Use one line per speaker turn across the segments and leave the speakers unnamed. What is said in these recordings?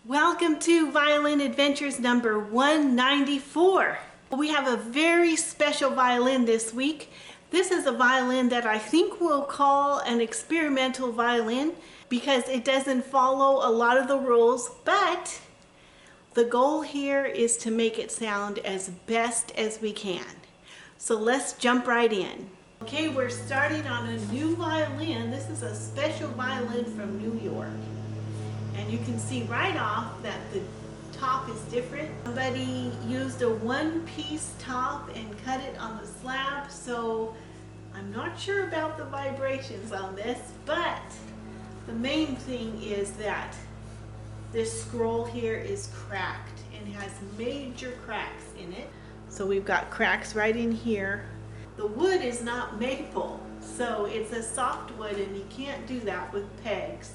Welcome to Violin Adventures number 194. We have a very special violin this week. This is a violin that I think we'll call an experimental violin because it doesn't follow a lot of the rules, but the goal here is to make it sound as best as we can. So let's jump right in. Okay, we're starting on a new violin. This is a special violin from New York. And you can see right off that the top is different. Somebody used a one-piece top and cut it on the slab, so I'm not sure about the vibrations on this, but the main thing is that this scroll here is cracked and has major cracks in it. So we've got cracks right in here. The wood is not maple, so it's a soft wood and you can't do that with pegs.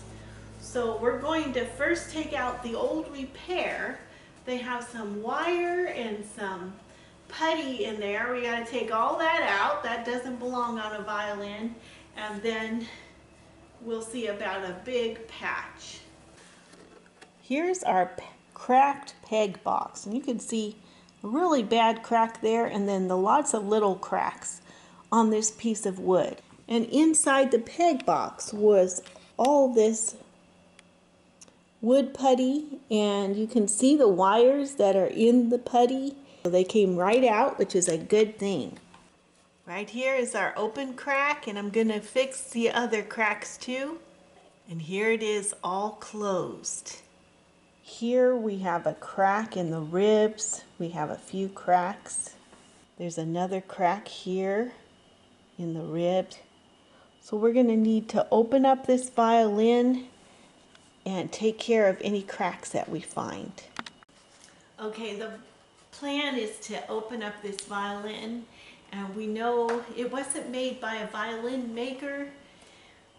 So we're going to first take out the old repair. They have some wire and some putty in there. We got to take all that out. That doesn't belong on a violin. And then we'll see about a big patch. Here's our cracked peg box. And you can see a really bad crack there and then lots of little cracks on this piece of wood. And inside the peg box was all this wood putty, and you can see the wires that are in the putty. So they came right out, which is a good thing. Right here is our open crack, and I'm going to fix the other cracks too. And here it is all closed. Here we have a crack in the ribs. We have a few cracks. There's another crack here in the ribs. So we're going to need to open up this violin and take care of any cracks that we find. Okay, the plan is to open up this violin, and we know it wasn't made by a violin maker,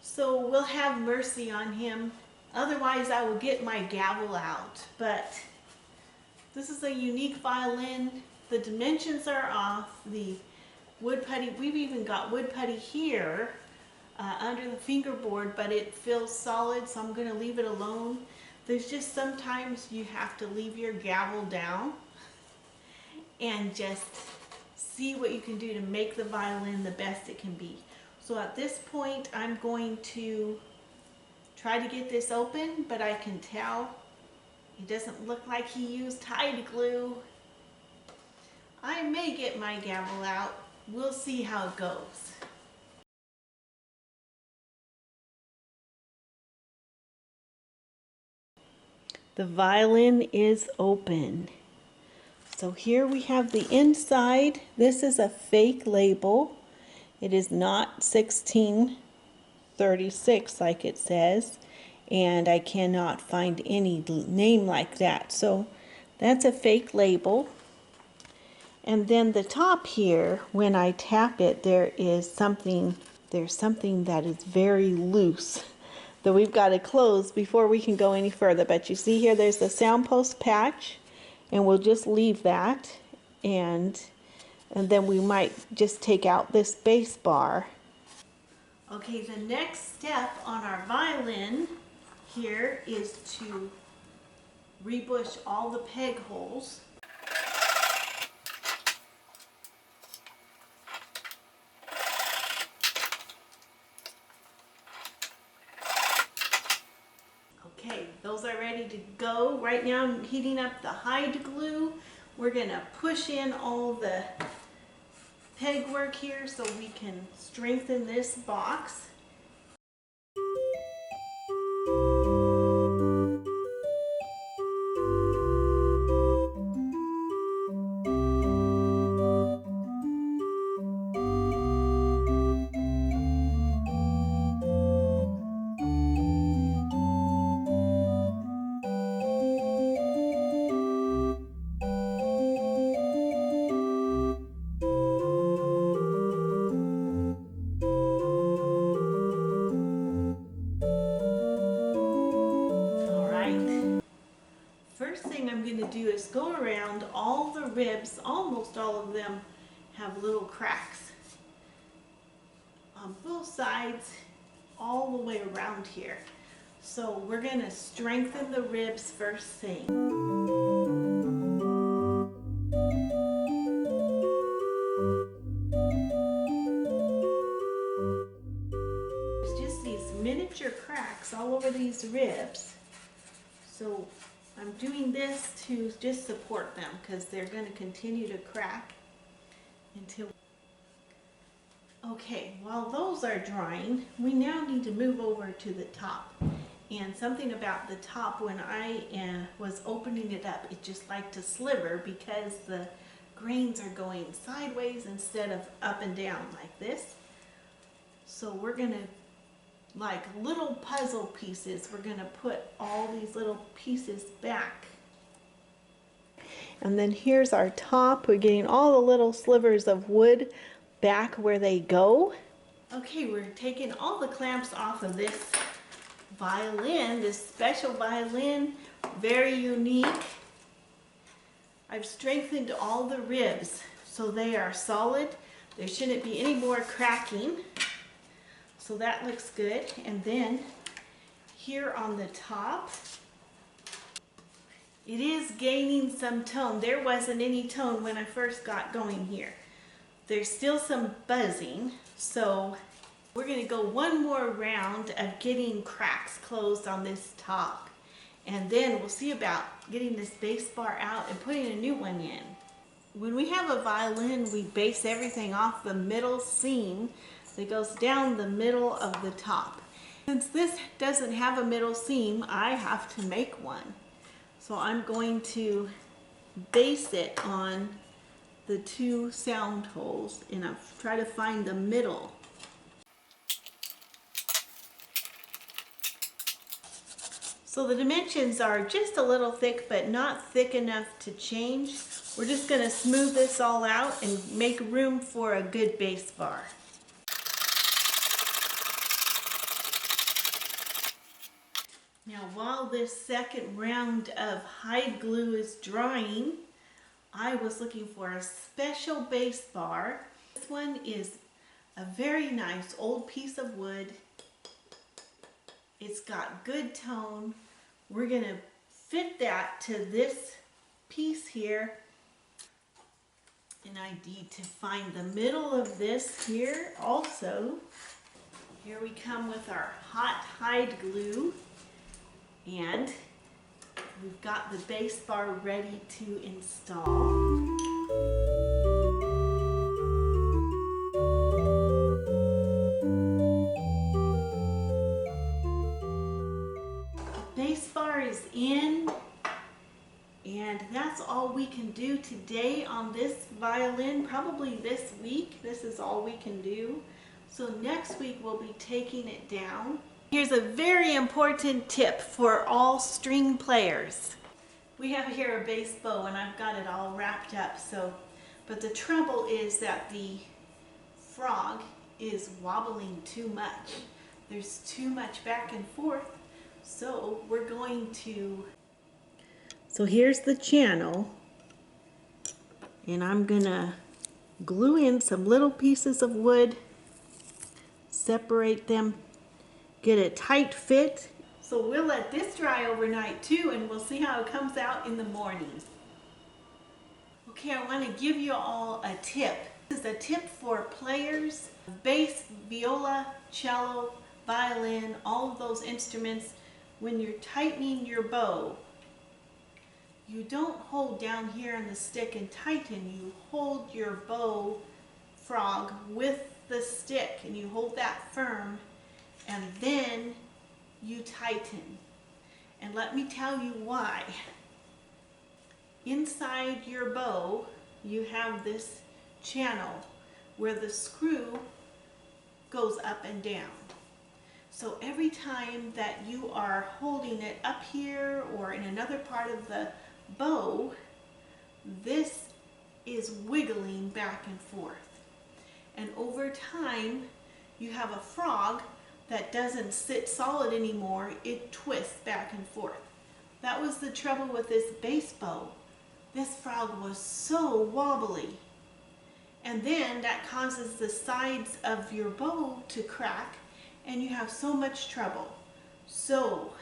so we'll have mercy on him. Otherwise, I will get my gavel out. But this is a unique violin. The dimensions are off. The wood putty, we've even got wood putty here under the fingerboard, but it feels solid, so I'm going to leave it alone. There's just sometimes you have to leave your gavel down and just see what you can do to make the violin the best it can be. So at this point, I'm going to try to get this open, but I can tell it doesn't look like he used hide glue. I may get my gavel out. We'll see how it goes. The violin is open. So here we have the inside. This is a fake label. It is not 1636 like it says, and I cannot find any name like that. So that's a fake label. And then the top here, when I tap it, there's something that is very loose that we've got to close before we can go any further. But you see here, there's the sound post patch, and we'll just leave that, and then we might just take out this bass bar. Okay, the next step on our violin here is to rebush all the peg holes. Okay, those are ready to go. Right now I'm heating up the hide glue. We're going to push in all the peg work here so we can strengthen this box. First thing I'm going to do is go around all the ribs. Almost all of them have little cracks on both sides all the way around here. So we're going to strengthen the ribs first thing. There's just these miniature cracks all over these ribs. So I'm doing this to just support them because they're going to continue to crack until... Okay, while those are drying, we now need to move over to the top. And something about the top, when I was opening it up, it just liked to sliver because the grains are going sideways instead of up and down like this. So we're going to, like little puzzle pieces, we're going to put all these little pieces back. And then here's our top. We're getting all the little slivers of wood back where they go. Okay, we're taking all the clamps off of this violin, this special violin, very unique. I've strengthened all the ribs so they are solid. There shouldn't be any more cracking. So that looks good. And then here on the top, it is gaining some tone. There wasn't any tone when I first got going here. There's still some buzzing, so we're going to go one more round of getting cracks closed on this top. And then we'll see about getting this bass bar out and putting a new one in. When we have a violin, we base everything off the middle seam that goes down the middle of the top. Since this doesn't have a middle seam, I have to make one. So I'm going to base it on the two sound holes and I'll try to find the middle. So the dimensions are just a little thick, but not thick enough to change. We're just going to smooth this all out and make room for a good bass bar. Now while this second round of hide glue is drying, I was looking for a special bass bar. This one is a very nice old piece of wood. It's got good tone. We're going to fit that to this piece here. And I need to find the middle of this here also. Here we come with our hot hide glue. And we've got the bass bar ready to install. The bass bar is in, and that's all we can do today on this violin. Probably this week, this is all we can do. So next week we'll be taking it down. Here's a very important tip for all string players. We have here a bass bow and I've got it all wrapped up, but the trouble is that the frog is wobbling too much. There's too much back and forth, so we're going to... So here's the channel, and I'm gonna glue in some little pieces of wood, separate them, get a tight fit. So we'll let this dry overnight too, and we'll see how it comes out in the morning. Okay, I want to give you all a tip. This is a tip for players, bass, viola, cello, violin, all of those instruments. When you're tightening your bow, you don't hold down here on the stick and tighten. You hold your bow frog with the stick and you hold that firm, and then you tighten. And let me tell you why. Inside your bow, you have this channel where the screw goes up and down. So every time that you are holding it up here or in another part of the bow, this is wiggling back and forth. And over time, you have a frog that doesn't sit solid anymore. It twists back and forth. That was the trouble with this bass bow. This frog was so wobbly. And then that causes the sides of your bow to crack and you have so much trouble. So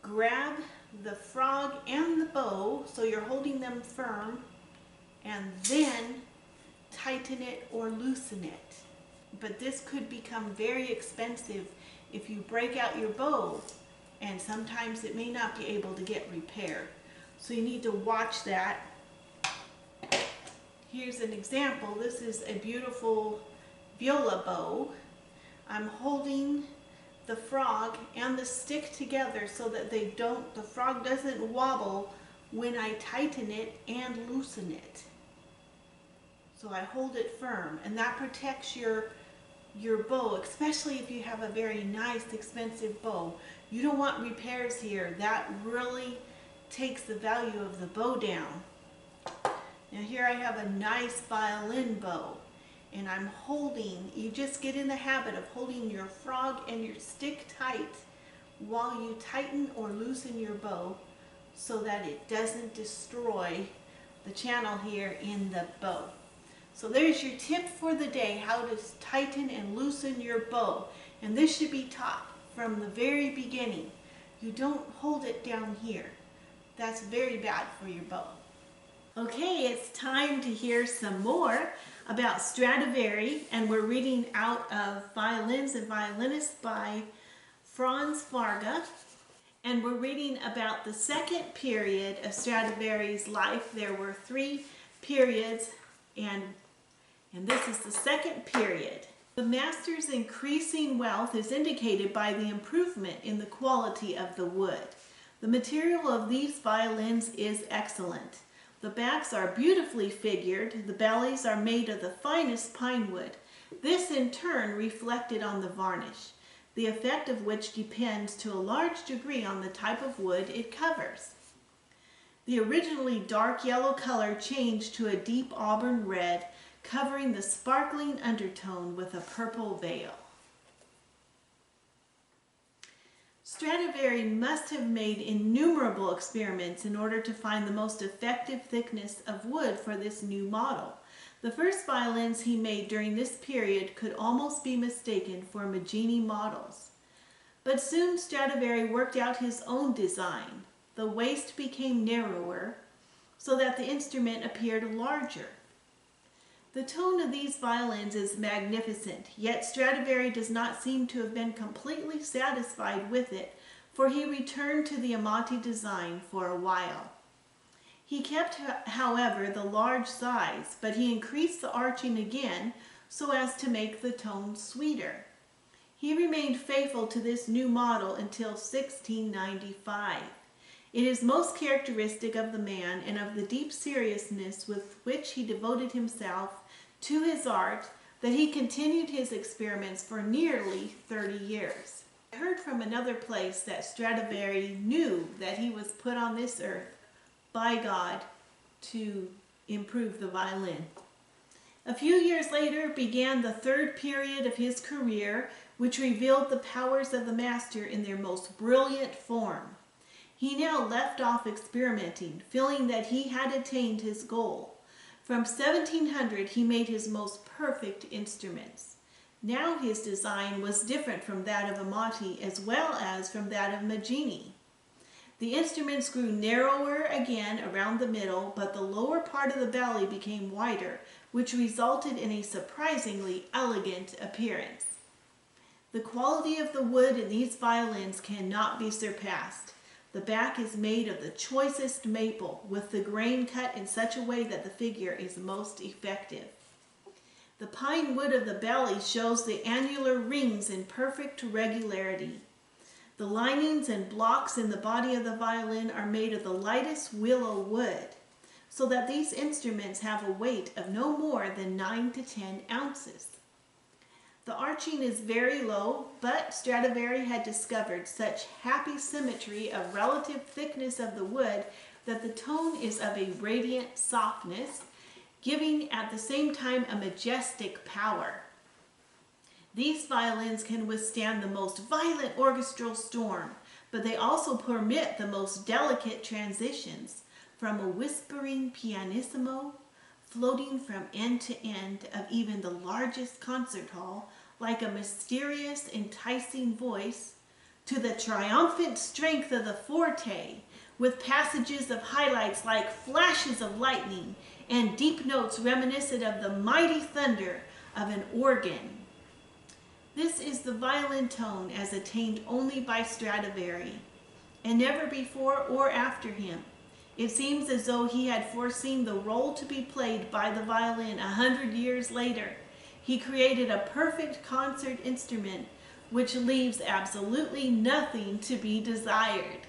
grab the frog and the bow so you're holding them firm, and then tighten it or loosen it. But this could become very expensive if you break out your bow, and sometimes it may not be able to get repaired. So you need to watch that. Here's an example. This is a beautiful viola bow. I'm holding the frog and the stick together so that the frog doesn't wobble when I tighten it and loosen it. So I hold it firm, and that protects your bow, especially if you have a very nice, expensive bow. You don't want repairs here. That really takes the value of the bow down. Now here I have a nice violin bow, and I'm holding, you just get in the habit of holding your frog and your stick tight while you tighten or loosen your bow so that it doesn't destroy the channel here in the bow. So there's your tip for the day, how to tighten and loosen your bow. And this should be taught from the very beginning. You don't hold it down here. That's very bad for your bow. Okay, it's time to hear some more about Stradivari, and we're reading out of Violins and Violinists by Franz Varga. And we're reading about the second period of Stradivari's life. There were 3 periods, and this is the second period. The master's increasing wealth is indicated by the improvement in the quality of the wood. The material of these violins is excellent. The backs are beautifully figured. The bellies are made of the finest pine wood. This in turn reflected on the varnish, the effect of which depends to a large degree on the type of wood it covers. The originally dark yellow color changed to a deep auburn red, covering the sparkling undertone with a purple veil. Stradivari must have made innumerable experiments in order to find the most effective thickness of wood for this new model. The first violins he made during this period could almost be mistaken for Maggini models. But soon Stradivari worked out his own design. The waist became narrower so that the instrument appeared larger. The tone of these violins is magnificent, yet Stradivari does not seem to have been completely satisfied with it, for he returned to the Amati design for a while. He kept, however, the large size, but he increased the arching again so as to make the tone sweeter. He remained faithful to this new model until 1695. It is most characteristic of the man and of the deep seriousness with which he devoted himself to his art that he continued his experiments for nearly 30 years. I heard from another place that Stradivari knew that he was put on this earth by God to improve the violin. A few years later began the third period of his career, which revealed the powers of the master in their most brilliant form. He now left off experimenting, feeling that he had attained his goal. From 1700 he made his most perfect instruments. Now his design was different from that of Amati as well as from that of Maggini. The instruments grew narrower again around the middle, but the lower part of the belly became wider, which resulted in a surprisingly elegant appearance. The quality of the wood in these violins cannot be surpassed. The back is made of the choicest maple, with the grain cut in such a way that the figure is most effective. The pine wood of the belly shows the annular rings in perfect regularity. The linings and blocks in the body of the violin are made of the lightest willow wood, so that these instruments have a weight of no more than 9 to 10 ounces. The arching is very low, but Stradivari had discovered such happy symmetry of relative thickness of the wood that the tone is of a radiant softness, giving at the same time a majestic power. These violins can withstand the most violent orchestral storm, but they also permit the most delicate transitions, from a whispering pianissimo, floating from end to end of even the largest concert hall, like a mysterious, enticing voice, to the triumphant strength of the forte, with passages of highlights like flashes of lightning and deep notes reminiscent of the mighty thunder of an organ. This is the violin tone as attained only by Stradivari, and never before or after him. It seems as though he had foreseen the role to be played by the violin 100 years later. He created a perfect concert instrument which leaves absolutely nothing to be desired.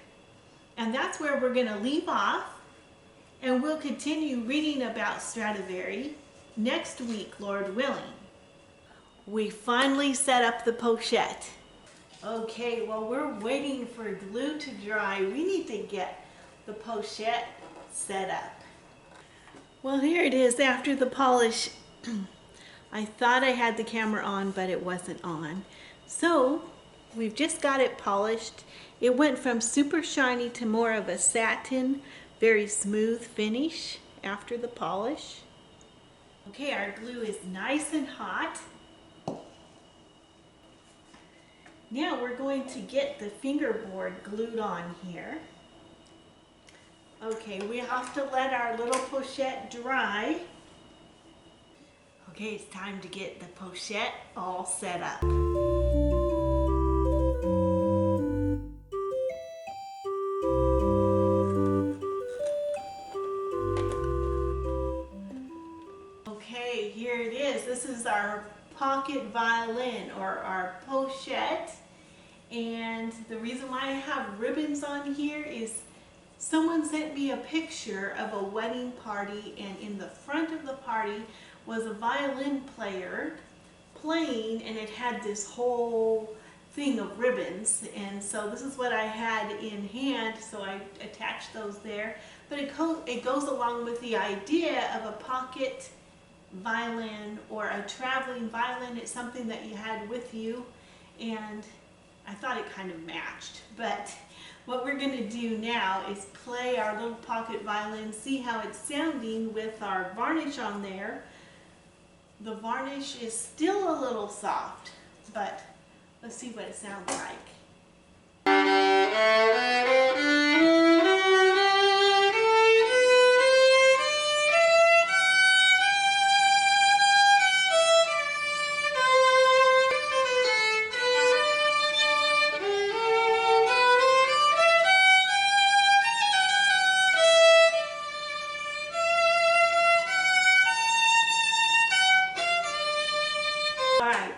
And that's where we're going to leave off, and we'll continue reading about Stradivari next week, Lord willing. We finally set up the pochette. Okay, while we're waiting for glue to dry, we need to get the pochette set up. Well, here it is after the polish. I thought I had the camera on, but it wasn't on. So we've just got it polished. It went from super shiny to more of a satin, very smooth finish after the polish. Okay, our glue is nice and hot. Now we're going to get the fingerboard glued on here. Okay, we have to let our little pochette dry. Okay, it's time to get the pochette all set up. Okay, here it is. This is our pocket violin, or our pochette. And the reason why I have ribbons on here is someone sent me a picture of a wedding party, and in the front of the party was a violin player playing, and it had this whole thing of ribbons. And so this is what I had in hand, so I attached those there. But it goes along with the idea of a pocket violin or a traveling violin. It's something that you had with you, and I thought it kind of matched. But what we're going to do now is play our little pocket violin, see how it's sounding with our varnish on there. The varnish is still a little soft, but let's see what it sounds like.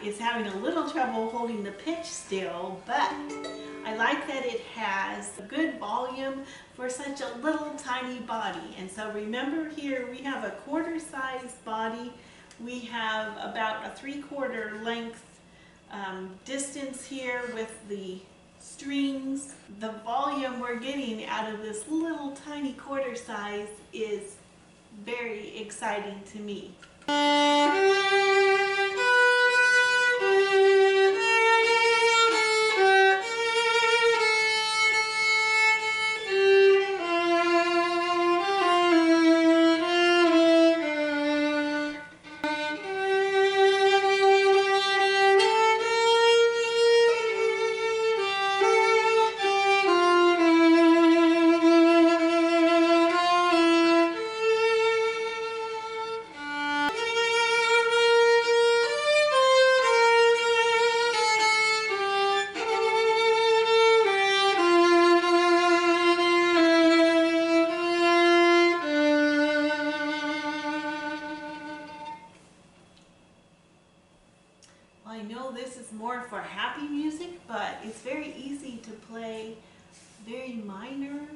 It's having a little trouble holding the pitch still, but I like that it has a good volume for such a little tiny body. And so remember, here we have a quarter size body. We have about a 3/4 length distance here with the strings. The volume we're getting out of this little tiny quarter size is very exciting to me. I know this is more for happy music, but it's very easy to play very minor,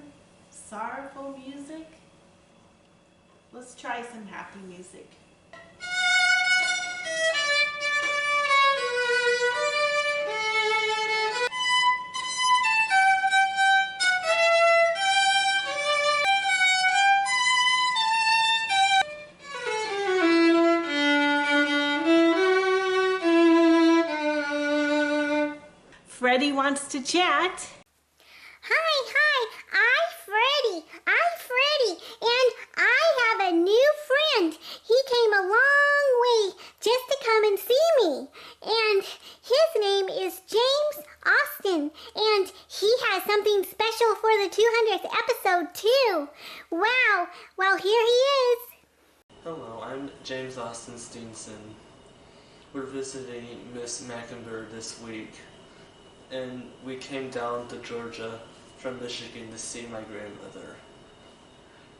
sorrowful music. Let's try some happy music. Freddie wants to chat.
Hi, I'm Freddie, and I have a new friend. He came a long way just to come and see me. And his name is James Austin, and he has something special for the 200th episode too. Wow, well, here he is.
Hello, I'm James Austin Steenson. We're visiting Miss Macomber this week, and we came down to Georgia from Michigan to see my grandmother.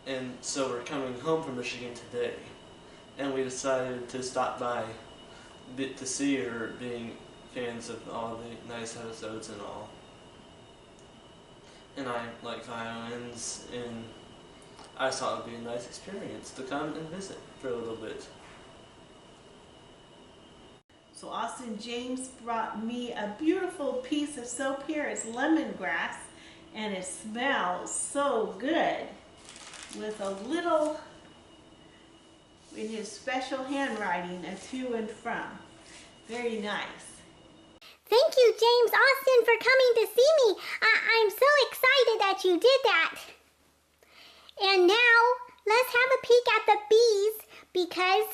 And so we're coming home from Michigan today, and we decided to stop by to see her, being fans of all the nice episodes and all. And I like violins, and I thought it would be a nice experience to come and visit for a little bit.
So Austin James brought me a beautiful piece of soap here. It's lemongrass, and it smells so good, with a little, in his special handwriting, a to and from. Very nice.
Thank you, James Austin, for coming to see me. I'm so excited that you did that. And now, let's have a peek at the bees, because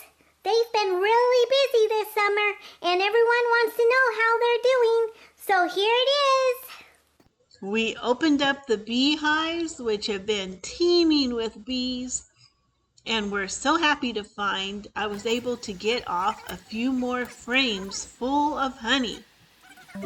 they've been really busy this summer, and everyone wants to know how they're doing. So here it is.
We opened up the beehives, which have been teeming with bees, and we're so happy to find I was able to get off a few more frames full of honey.
And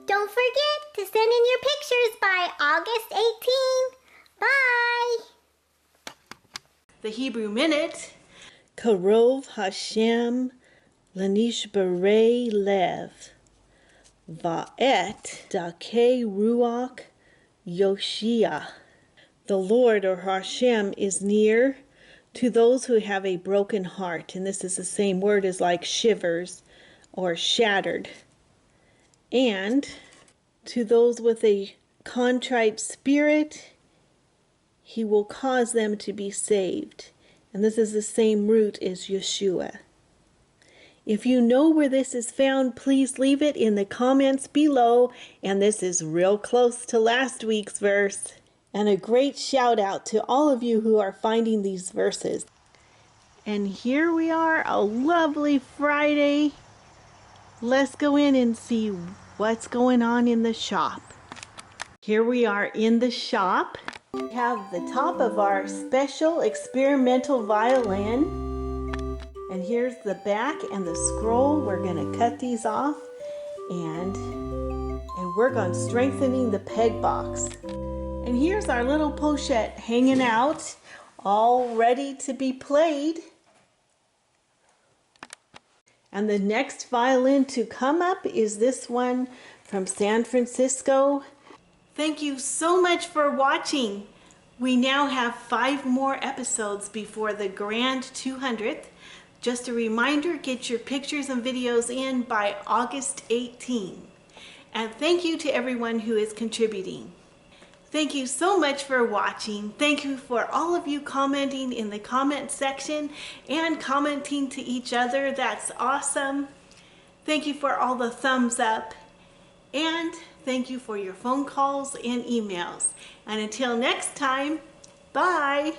don't forget to send in your pictures by August 18. Bye!
The Hebrew Minute. Karov Hashem Lanish Berei Lev Va'et Dakei Ruach Yoshia. The Lord, or Hashem, is near to those who have a broken heart. And this is the same word as like shivers or shattered. And to those with a contrite spirit, he will cause them to be saved. And this is the same root as Yeshua. If you know where this is found, please leave it in the comments below. And this is real close to last week's verse. And a great shout out to all of you who are finding these verses. And here we are, a lovely Friday. Let's go in and see what's going on in the shop. Here we are in the shop. We have the top of our special experimental violin. And here's the back and the scroll. We're going to cut these off and work on strengthening the peg box. And here's our little pochette hanging out, all ready to be played. And the next violin to come up is this one from San Francisco. Thank you so much for watching. We now have 5 more episodes before the grand 200th. Just a reminder, get your pictures and videos in by August 18. And thank you to everyone who is contributing. Thank you so much for watching. Thank you for all of you commenting in the comment section and commenting to each other. That's awesome. Thank you for all the thumbs up. And thank you for your phone calls and emails. And until next time, bye.